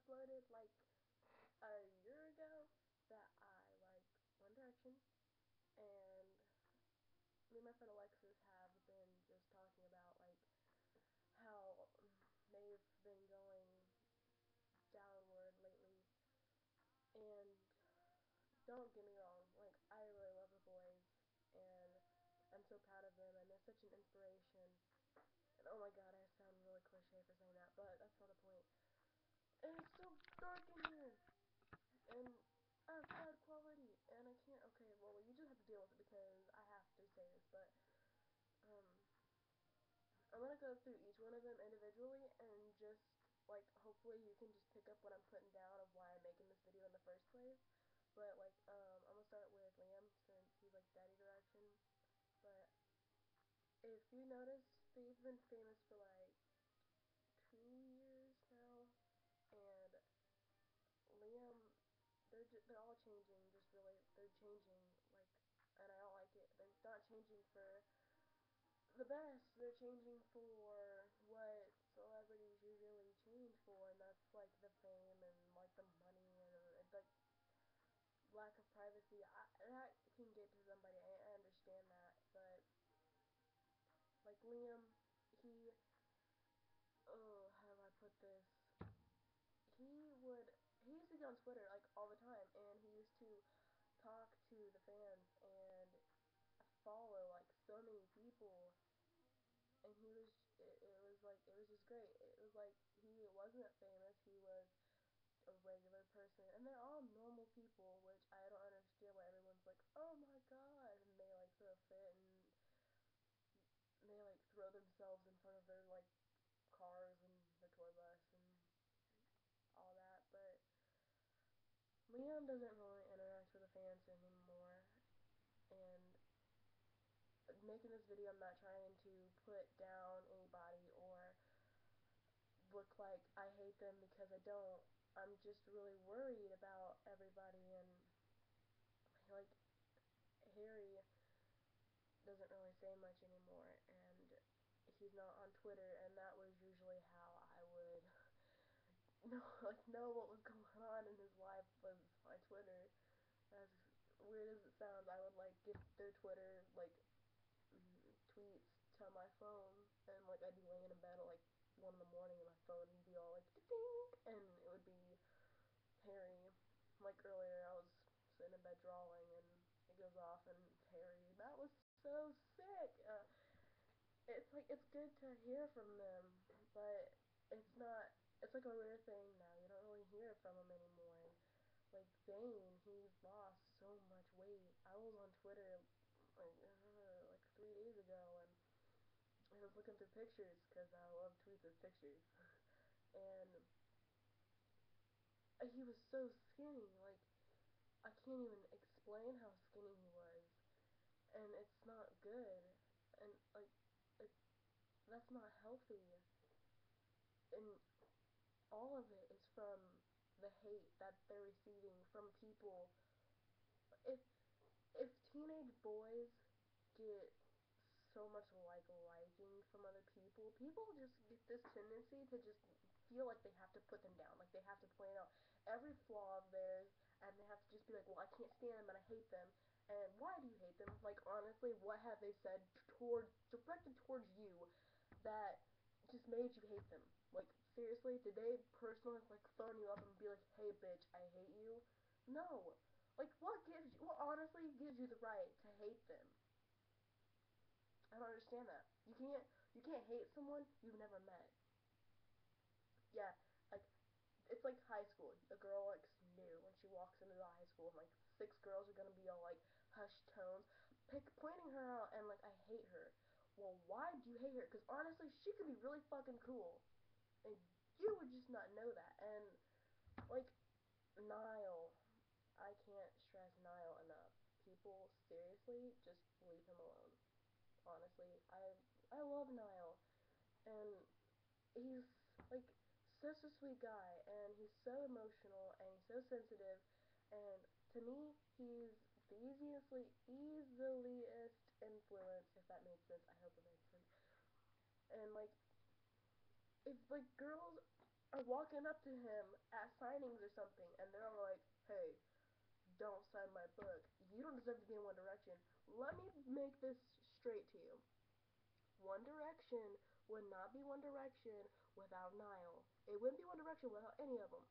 uploaded like a year ago that I like One Direction, and me and my friend Alexis have been just talking about like how they've been going downward lately. And don't get me wrong, like I really love the boys, and I'm so proud of them, and they're such an inspiration. And oh my god, I sound really cliche for saying that, but that's not the point. And it's so dark in here, and I have bad quality, and I can't. Okay, well you just have to deal with it because I have to say this, but um, I'm gonna go through each one of them individually and just like hopefully you can just pick up what I'm putting down of why I'm making this video in the first place. But like I'm gonna start with Liam since he's like daddy direction. But if you notice, they've been famous for like 2 years now, and Liam, they're all changing. Just really, they're changing like, and I don't like it. They're not changing for the best. They're changing for what celebrities usually change for, and that's like the fame and like the money and like lack of privacy. That can get to somebody. I understand that, but like Liam, he, oh, how do I put this? He would, he used to get on Twitter like all the time, and he used to talk to the fans and follow like so many people, and he was, it was like, it was just great. It was like he wasn't famous, he was a regular person, and they're all normal people, which I don't understand why everyone's like, oh my god, and they like throw a fit and they like throw themselves in front of their like cars and the tour bus and all that. But Liam doesn't really interact with the fans anymore, and making this video, I'm not trying to put down anybody or look like I hate them because I don't. I'm just really worried about everybody, and like Harry doesn't really say much anymore, and he's not on Twitter, and that was usually how I would know what was going on in his life was by Twitter. As weird as it sounds, I would like get their Twitter like tweets to my phone, and like I'd be laying in bed at like 1 in the morning, and my phone would be all like ding, and it would be Harry. Like earlier, I was sitting in bed drawing, and it goes off, and it's Harry. That was so sick. It's like it's good to hear from them, but it's not. It's like a rare thing now. You don't really hear from them anymore. And like Bane, he's lost so much weight. I was on Twitter like 3 days ago, and I was looking through pictures because I love tweets with pictures, and he was so skinny. Like I can't even explain how skinny he was, and it's not good, and like it, that's not healthy, and all of it is from the hate that they're receiving from people. If if teenage boys get so much liking from other people, people just get this tendency to just feel like they have to put them down, like they have to point out every flaw of theirs, and they have to just be like, well, I can't stand them and I hate them. And why do you hate them? Like honestly, what have they said directed towards you that just made you hate them? Like seriously, did they personally like phone you up and be like, hey bitch, I hate you? No. Like what honestly gives you the right to hate them? I don't understand that. You can't hate someone you've never met. Yeah, like it's like high school. A girl like new when she walks into the high school, and like six girls are gonna be all like hushed tones, pointing her out, and like I hate her. Well, why do you hate her? Because honestly, she could be really fucking cool, and you would just not know that. And like Niall, I can't stress Niall enough. People seriously just leave him alone. Honestly, I love Niall, and he's like such a sweet guy, and he's so emotional, and he's so sensitive, and to me, he's the easiest influence, if that makes sense. I hope it makes sense. And like, if like girls are walking up to him at signings or something, and they're all like, "Hey, don't sign my book. You don't deserve to be in One Direction." Let me make this straight to you. One Direction would not be One Direction without Niall. It wouldn't be One Direction without any of them.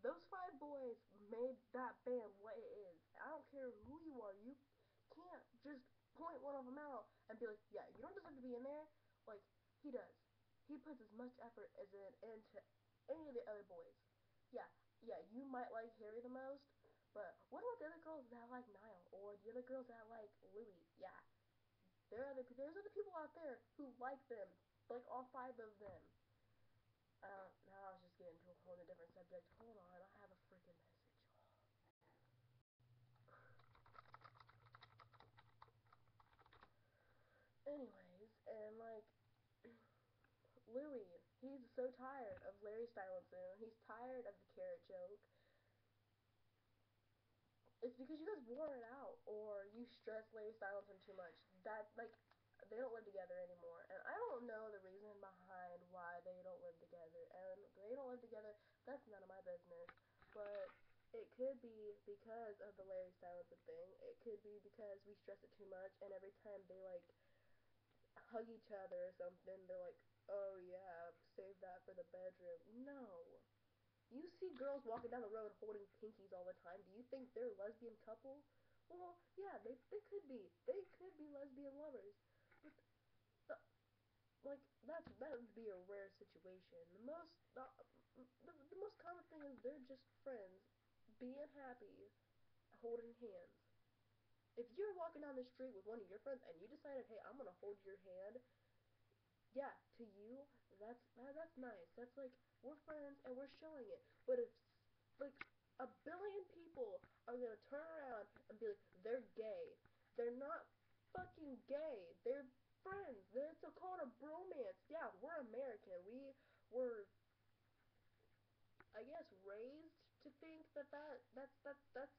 Those five boys made that band what it is. I don't care who you are. You can't just point one of them out and be like, yeah, you don't deserve to be in there. Like, he does. He puts as much effort as into any of the other boys. Yeah, yeah, you might like Harry the most, but what about the other girls that like Niall or the other girls that like Louis? Yeah, there's other people out there who like them, like all five of them. Now I was just getting to a whole different subject. Hold on, I have a freaking message. Anyways, and like Louis, he's so tired of Larry Stylinson. He's tired of the carrot joke. It's because you guys wore it out, or you stress Larry Stylinson too much. That like they don't live together anymore, and I don't know the reason behind why they don't live together. And they don't live together. That's none of my business. But it could be because of the Larry Stylinson thing. It could be because we stress it too much, and every time they like hug each other or something, they're like, "Oh yeah, save that for the bedroom." No. You see girls walking down the road holding pinkies all the time. Do you think they're a lesbian couple? Well, yeah, they could be. They could be lesbian lovers. But like that would be a rare situation. The most common thing is they're just friends, being happy, holding hands. If you're walking down the street with one of your friends and you decided, hey, I'm gonna hold your hand, yeah, to you, that's nice. That's like we're friends and we're showing it. But if like a billion people are gonna turn around and be like, they're gay, they're not fucking gay. They're friends. It's called a bromance. Yeah, we're American. We were, I guess, raised to think that's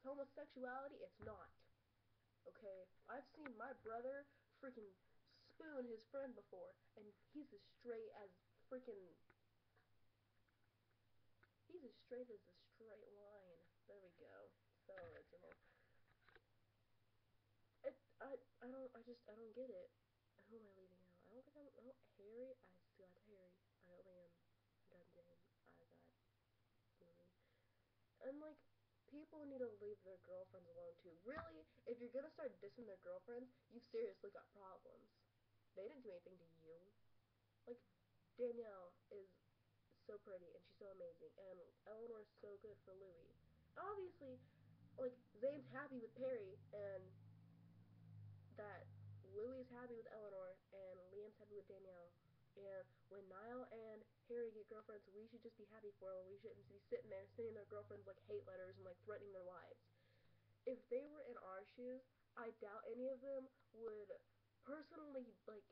homosexuality. It's not. Okay, I've seen my brother freaking spoon his friend before, and freaking he's as straight as a straight line. There we go. So original. I don't get it. Who am I leaving out? I don't think Harry. I still got Harry. I got Liam. I got Jane. I got Louis. And like, people need to leave their girlfriends alone too. Really, if you're gonna start dissing their girlfriends, you've seriously got problems. They didn't do anything to you. Like, Danielle is so pretty and she's so amazing, and Eleanor's so good for Louis. Obviously, like Zane's happy with Perry, and that Louis is happy with Eleanor, and Liam's happy with Danielle. And when Niall and Harry get girlfriends, we should just be happy for them. We shouldn't be sitting there sending their girlfriends like hate letters and like threatening their lives. If they were in our shoes, I doubt any of them would personally like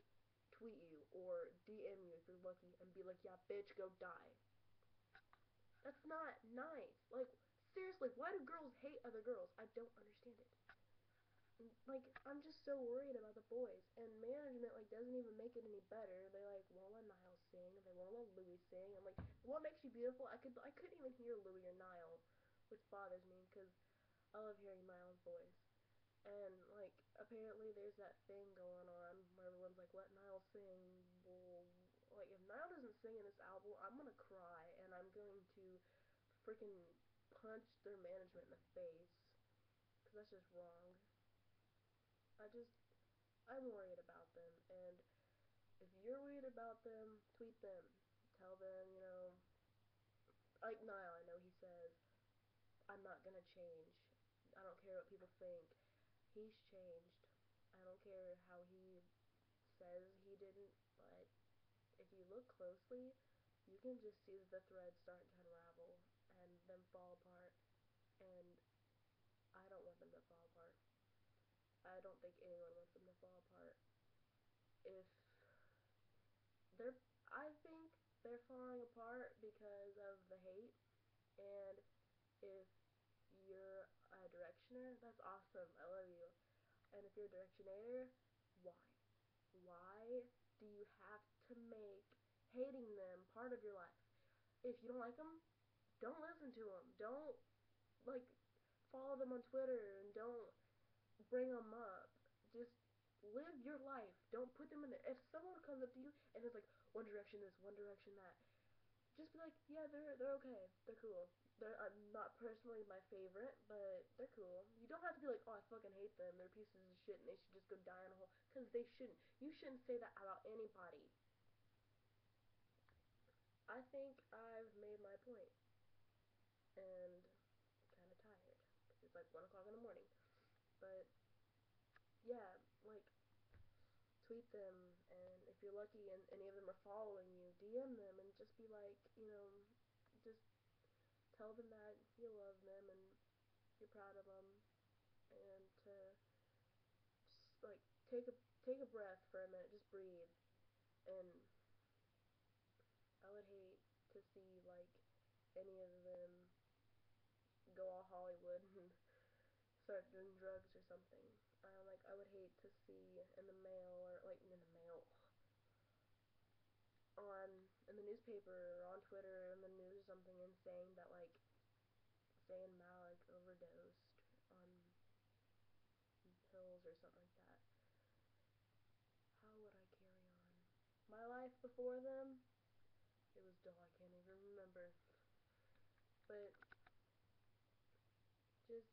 tweet you or DM you if you're lucky and be like, "Yeah, bitch, go die." That's not nice. Like, seriously, why do girls hate other girls? I don't understand it. Like, I'm just so worried about the boys, and management like doesn't even make it any better. They like won't let Niall sing, they won't let Louis sing. I'm like, what makes you beautiful? I couldn't even hear Louis or Niall, which bothers me because I love hearing Niall's voice. And like, apparently there's that thing going on where everyone's like, let Niall sing. Well, like if Niall doesn't sing in this album, I'm gonna cry and I'm going to freaking punch their management in the face because that's just wrong. I just I'm worried about them, and if you're worried about them, tweet them. Tell them, like Niall, I know he says, I'm not gonna change. I don't care what people think. He's changed. I don't care how he says he didn't, but if you look closely, you can just see the threads starting to unravel and them fall apart. And I don't want them to fall apart. I don't think anyone wants them to fall apart. If they're I think they're falling apart because of the hate, and if you're a directioner, that's awesome. I love you. And if you're a directionator, why? Why do you have to make hating them part of your life? if you don't like them, don't listen to them. Don't like follow them on Twitter and don't bring them up. Just live your life. Don't put them in there. If someone comes up to you and is like One Direction this, One Direction that, just be like, yeah, they're okay. They're cool. They're not personally my favorite, but they're cool. You don't have to be like, oh, I fucking hate them. They're pieces of shit and they should just go die in a hole. Because they shouldn't. You shouldn't say that about anybody. I think I've made my point, and I'm kind of tired because it's like 1 o'clock in the morning. But yeah, like tweet them, and if you're lucky and any of them are following you, DM them and just be like, just tell them that you love them and you're proud of them, and to just like take a breath for a minute, just breathe. And I would hate to see like any of them go all Hollywood and start doing drugs or something. Like I would hate to see in the mail or like in the mail on in the newspaper or on Twitter or in the news or something and saying that like Zayn Malik overdosed on pills or something like that. How would I carry on? My life before them, it was dull. I can't even remember. But just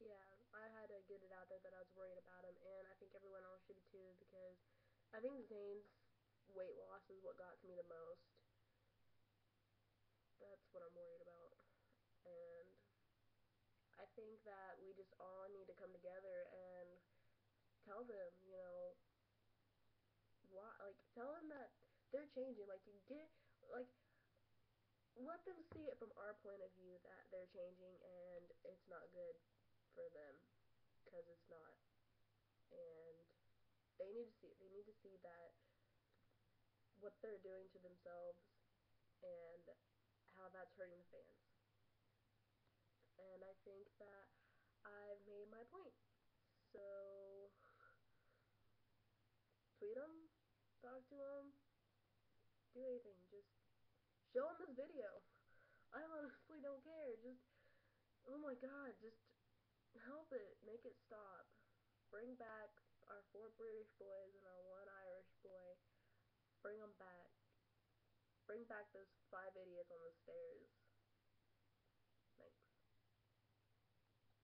yeah, I had to get it out there that I was worried about him, and I think everyone else should be too because I think Zayn's weight loss is what got to me the most. That's what I'm worried about, and I think that we just all need to come together and tell them, why, like, tell them that they're changing. Like, like, let them see it from our point of view that they're changing and it's not good for them because it's not. And they need to see that what they're doing to themselves and how that's hurting the fans. And I think that I've made my point. So tweet them, talk to them, do anything. Just show them this video. I honestly don't care. Just, oh my god, just help it. Make it stop. Bring back our 4 British boys and our 1 Irish boy. Bring them back. Bring back those 5 idiots on the stairs.